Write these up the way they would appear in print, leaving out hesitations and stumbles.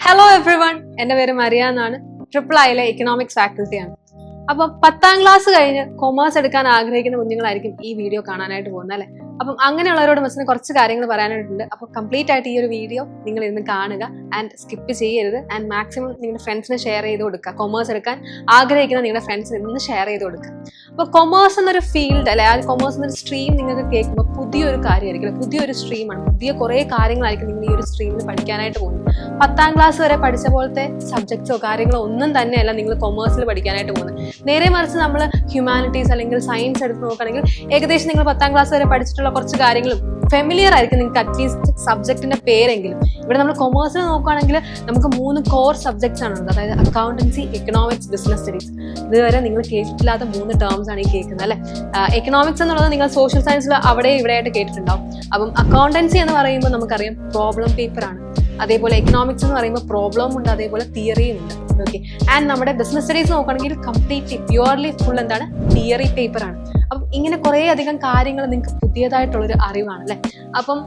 Hello every one, എൻ്റെ പേര് Maria എന്നാണ്. ട്രിപ്പിൾ ഐയിലെ എക്കണോമിക്സ് ഫാക്കൽറ്റിയാണ്. അപ്പം 10ാം ക്ലാസ് കഴിഞ്ഞ് കൊമേഴ്സ് എടുക്കാൻ ആഗ്രഹിക്കുന്ന കുഞ്ഞുങ്ങളായിരിക്കും ഈ വീഡിയോ കാണാനായിട്ട് പോകുന്നത് അല്ലേ. അപ്പം അങ്ങനെയുള്ളവരോട് മിസ്സിന് കുറച്ച് കാര്യങ്ങൾ പറയാനായിട്ടുണ്ട്. അപ്പോൾ കംപ്ലീറ്റ് ആയിട്ട് ഈ ഒരു വീഡിയോ നിങ്ങൾ ഇന്ന് കാണുക ആൻഡ് സ്കിപ്പ് ചെയ്യരുത്. ആൻഡ് മാക്സിമം നിങ്ങളുടെ ഫ്രണ്ട്സിന് ഷെയർ ചെയ്ത് കൊടുക്കുക. കൊമേഴ്സ് എടുക്കാൻ ആഗ്രഹിക്കുന്ന നിങ്ങളുടെ ഫ്രണ്ട്സിന് ഇന്ന് ഷെയർ ചെയ്ത് കൊടുക്കുക. അപ്പോൾ കൊമേഴ്സ് എന്നൊരു ഫീൽഡ് അല്ലെ, ആ കൊമേഴ്സ് എന്നൊരു സ്ട്രീം നിങ്ങൾക്ക് കേൾക്കുമ്പോൾ പുതിയൊരു കാര്യമായിരിക്കും, പുതിയൊരു സ്ട്രീമാണ്, പുതിയ കുറേ കാര്യങ്ങളായിരിക്കും നിങ്ങൾ ഈ ഒരു സ്ട്രീമിൽ പഠിക്കാനായിട്ട് പോകുന്നത്. 10ാം ക്ലാസ് വരെ പഠിച്ച പോലത്തെ സബ്ജക്ട്സോ കാര്യങ്ങളോ ഒന്നും തന്നെയല്ല നിങ്ങൾ കൊമേഴ്സിൽ പഠിക്കാനായിട്ട് പോകുന്നത്. നേരെ മറിച്ച് നമ്മൾ ഹ്യൂമാനിറ്റീസ് അല്ലെങ്കിൽ സയൻസ് എടുത്ത് നോക്കുകയാണെങ്കിൽ ഏകദേശം നിങ്ങൾ 10ാം ക്ലാസ് വരെ പഠിച്ചിട്ടുള്ള കുറച്ച് കാര്യങ്ങളും ഫെമിലിയർ ആയിരിക്കും നിങ്ങൾക്ക്, അറ്റ്ലീസ്റ്റ് സബ്ജക്റ്റിന്റെ പേരെങ്കിലും. ഇവിടെ നമ്മൾ കൊമേഴ്സിൽ നോക്കുകയാണെങ്കിൽ നമുക്ക് 3 കോർ സബ്ജക്ട്സ് ആണുള്ളത്, അതായത് അക്കൗണ്ടൻസി, എക്കണോമിക്സ്, ബിസിനസ് സ്റ്റഡീസ്. ഇതുവരെ നിങ്ങൾ കേട്ടിട്ടില്ലാത്ത 3 ടേംസ് ആണ് ഈ കേൾക്കുന്നത് അല്ലെ. എക്കണോമിക്സ് എന്നുള്ളത് നിങ്ങൾ സോഷ്യൽ സയൻസിൽ അവിടെ ഇവിടെയായിട്ട് കേട്ടിട്ടുണ്ടാവും. അപ്പം അക്കൗണ്ടൻസി എന്ന് പറയുമ്പോൾ നമുക്കറിയാം പ്രോബ്ലം പേപ്പർ ആണ്. അതേപോലെ എക്കണോമിക്സ് എന്ന് പറയുമ്പോൾ പ്രോബ്ലം ഉണ്ട്, അതേപോലെ തിയറിയും ഉണ്ട്. ഓക്കെ, ആൻഡ് നമ്മുടെ ബിസിനസ് സ്റ്റഡീസ് നോക്കുകയാണെങ്കിൽ കംപ്ലീറ്റ്ലി പ്യുവർലി ഫുൾ എന്താണ്, തിയറി പേപ്പർ ആണ്. അപ്പം ഇങ്ങനെ കുറേ അധികം കാര്യങ്ങൾ നിങ്ങൾക്ക് പുതിയതായിട്ടുള്ളൊരു അറിവാണ് അല്ലെ. അപ്പം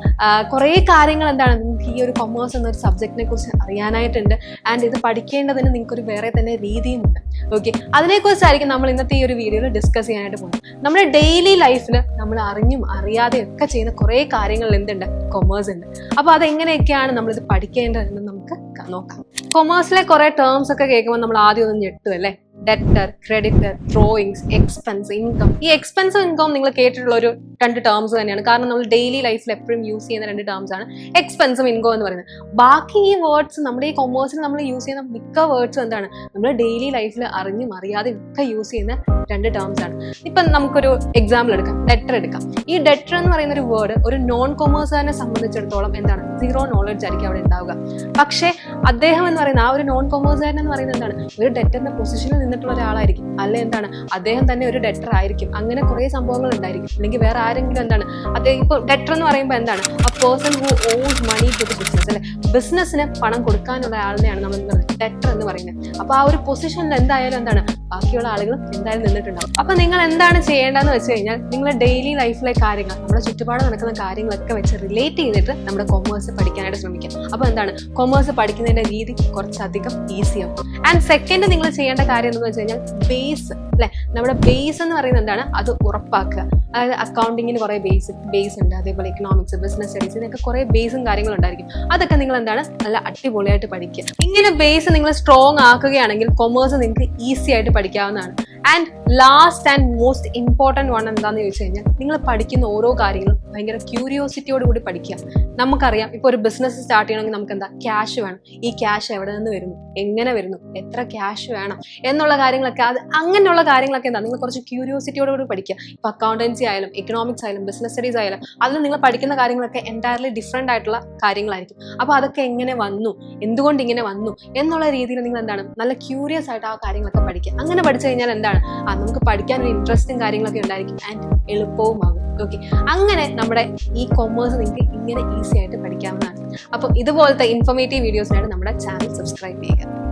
കുറേ കാര്യങ്ങൾ എന്താണ് നിങ്ങൾക്ക് ഈ ഒരു കൊമേഴ്സ് എന്നൊരു സബ്ജക്റ്റിനെ കുറിച്ച് അറിയാനായിട്ടുണ്ട്. ആൻഡ് ഇത് പഠിക്കേണ്ടതിന് നിങ്ങൾക്കൊരു വേറെ തന്നെ രീതിയുമുണ്ട്. ഓക്കെ, അതിനെക്കുറിച്ചായിരിക്കും നമ്മൾ ഇന്നത്തെ ഈ ഒരു വീഡിയോയിൽ ഡിസ്കസ് ചെയ്യാനായിട്ട് പോകുന്നത്. നമ്മുടെ ഡെയിലി ലൈഫിൽ നമ്മൾ അറിഞ്ഞും അറിയാതെയും ഒക്കെ ചെയ്യുന്ന കുറേ കാര്യങ്ങൾ എന്തുണ്ട്, കൊമേഴ്സ് ഉണ്ട്. അപ്പോൾ അതെങ്ങനെയൊക്കെയാണ് നമ്മളിത് പഠിക്കേണ്ടതെന്ന് നമുക്ക് നോക്കാം. കൊമേഴ്സിലെ കുറേ ടേംസ് ഒക്കെ കേൾക്കുമ്പോൾ നമ്മൾ ആദ്യം ഒന്ന് ഞെട്ടും അല്ലേ. Debtor, creditor, drawings, expense, income. ഈ എക്സ്പെൻസും ഇൻകം നിങ്ങൾ കേട്ടിട്ടുള്ള ഒരു 2 ടേംസ് തന്നെയാണ്. കാരണം നമ്മൾ ഡെയിലി ലൈഫിൽ എപ്പോഴും യൂസ് ചെയ്യുന്ന 2 ടേംസ് ആണ് എക്സ്പെൻസും ഇൻകം എന്ന് പറയുന്നത്. ബാക്കി ഈ വേർഡ്സ് നമ്മുടെ ഈ കൊമേഴ്സിൽ നമ്മൾ യൂസ് ചെയ്യുന്ന മിക്ക വേർഡ്സും എന്താണ്, നമ്മൾ ഡെയിലി ലൈഫിൽ അറിഞ്ഞും അറിയാതെയും ഒക്കെ യൂസ് ചെയ്യുന്ന 2 ടേംസ് ആണ്. ഇപ്പം നമുക്കൊരു എക്സാമ്പിൾ എടുക്കാം, ഡെറ്റർ എടുക്കാം. ഈ ഡെറ്റർ എന്ന് പറയുന്ന ഒരു വേർഡ് ഒരു നോൺ കൊമേഴ്സുകാരനെ സംബന്ധിച്ചിടത്തോളം എന്താണ്, 0 നോളജ് ആയിരിക്കും അവിടെ ഉണ്ടാവുക. പക്ഷേ അദ്ദേഹം എന്ന് പറയുന്ന ആ ഒരു നോൺ കൊമേഴ്സുകാരൻ എന്ന് പറയുന്നത് എന്താണ്, ഒരു ഡെറ്ററിന്റെ പൊസിഷനിൽ നിന്നിട്ടുള്ള ഒരാളായിരിക്കും, അല്ലെ എന്താണ് അദ്ദേഹം തന്നെ ഒരു ഡെറ്റർ ആയിരിക്കും. അങ്ങനെ കുറെ സംഭവങ്ങൾ ഉണ്ടായിരിക്കും. അല്ലെങ്കിൽ വേറെ ആരെങ്കിലും എന്താണ്, അദ്ദേഹം ഇപ്പൊ ഡെറ്റർ എന്ന് പറയുമ്പോൾ എന്താണ്, a person who owes money to the business അല്ലെ, ബിസിനസ്സിന് പണം കൊടുക്കാനുള്ള ആളിനെയാണ് നമ്മൾ ഡെറ്റർ എന്ന് പറയുന്നത്. അപ്പൊ ആ ഒരു പൊസിഷനിൽ എന്തായാലും എന്താണ്, ബാക്കിയുള്ള ആളുകൾ എന്തായാലും നിന്നിട്ടുണ്ടാവും. അപ്പൊ നിങ്ങൾ എന്താണ് ചെയ്യേണ്ടതെന്ന് വെച്ച് കഴിഞ്ഞാൽ നിങ്ങൾ ഡെയിലി ലൈഫിലെ കാര്യങ്ങൾ, നമ്മുടെ ചുറ്റുപാട് നടക്കുന്ന കാര്യങ്ങളൊക്കെ വെച്ച് റിലേറ്റ് ചെയ്തിട്ട് നമ്മുടെ കൊമേഴ്സ് പഠിക്കാനായിട്ട് ശ്രമിക്കാം. അപ്പൊ എന്താണ്, കൊമേഴ്സ് പഠിക്കുന്നതിന്റെ രീതി കുറച്ചധികം ഈസിയാവും. ആൻഡ് സെക്കൻഡ് നിങ്ങൾ ചെയ്യേണ്ട കാര്യം എന്ന് വെച്ച് കഴിഞ്ഞാൽ ബേസ് അല്ലെ, നമ്മുടെ ബേസ് എന്ന് പറയുന്നത് എന്താണ്, അത് ഉറപ്പാക്കുക. അതായത് അക്കൗണ്ടിങ്ങിന് കുറെ ബേസ് ഉണ്ട്, അതേപോലെ എക്കണോമിക്സ്, ബിസിനസ് സ്റ്റഡീസ്, ഇതിനൊക്കെ കുറെ ബേസും കാര്യങ്ങളും ഉണ്ടായിരിക്കും. അതൊക്കെ നിങ്ങൾ എന്താണ് നല്ല അടിപൊളിയായിട്ട് പഠിക്കുക. ഇങ്ങനെ ബേസ് നിങ്ങൾ സ്ട്രോങ് ആക്കുകയാണെങ്കിൽ കൊമേഴ്സ് നിങ്ങൾക്ക് ഈസി ആയിട്ട് പഠിക്കാവുന്നതാണ്. And last and most important one എന്താണെന്ന് ചോദിച്ചു കഴിഞ്ഞാൽ നിങ്ങൾ പഠിക്കുന്ന ഓരോ കാര്യങ്ങളും ഭയങ്കര ക്യൂരിയോസിറ്റിയോട് കൂടി പഠിക്കുക. നമുക്കറിയാം ഇപ്പോൾ ഒരു ബിസിനസ് സ്റ്റാർട്ട് ചെയ്യണമെങ്കിൽ നമുക്ക് എന്താ, ക്യാഷ് വേണം. ഈ ക്യാഷ് എവിടെ നിന്ന് വരുന്നു, എങ്ങനെ വരുന്നു, എത്ര ക്യാഷ് വേണം എന്നുള്ള കാര്യങ്ങളൊക്കെ, അത് അങ്ങനെയുള്ള കാര്യങ്ങളൊക്കെ എന്താ നിങ്ങൾ കുറച്ച് ക്യൂരിയോസിറ്റിയോട് കൂടി പഠിക്കുക. ഇപ്പോൾ അക്കൗണ്ടൻസി ആയാലും എക്കണോമിക്സ് ആയാലും ബിസിനസ് സ്റ്റഡീസ് ആയാലും അതിൽ നിങ്ങൾ പഠിക്കുന്ന കാര്യങ്ങളൊക്കെ എൻറ്റയർലി ഡിഫറെൻ്റ് ആയിട്ടുള്ള കാര്യങ്ങളായിരിക്കും. അപ്പോൾ അതൊക്കെ എങ്ങനെ വന്നു, എന്തുകൊണ്ട് ഇങ്ങനെ വന്നു എന്നുള്ള രീതിയിൽ നിങ്ങൾ എന്താണ് നല്ല ക്യൂരിയസ് ആയിട്ട് ആ കാര്യങ്ങളൊക്കെ പഠിക്കുക. അങ്ങനെ പഠിച്ചു കഴിഞ്ഞാൽ എന്താണ്, നമുക്ക് പഠിക്കാൻ ഒരു ഇൻട്രസ്റ്റും കാര്യങ്ങളൊക്കെ ഉണ്ടായിരിക്കും ആൻഡ് എളുപ്പവുമാകും. ഓക്കെ, അങ്ങനെ നമ്മുടെ ഈ കൊമേഴ്സ് നിങ്ങൾക്ക് ഇങ്ങനെ ഈസി ആയിട്ട് പഠിക്കാവുന്നതാണ്. അപ്പം ഇതുപോലത്തെ ഇൻഫോർമേറ്റീവ് വീഡിയോസിനായിട്ട് നമ്മുടെ ചാനൽ സബ്സ്ക്രൈബ് ചെയ്യുക.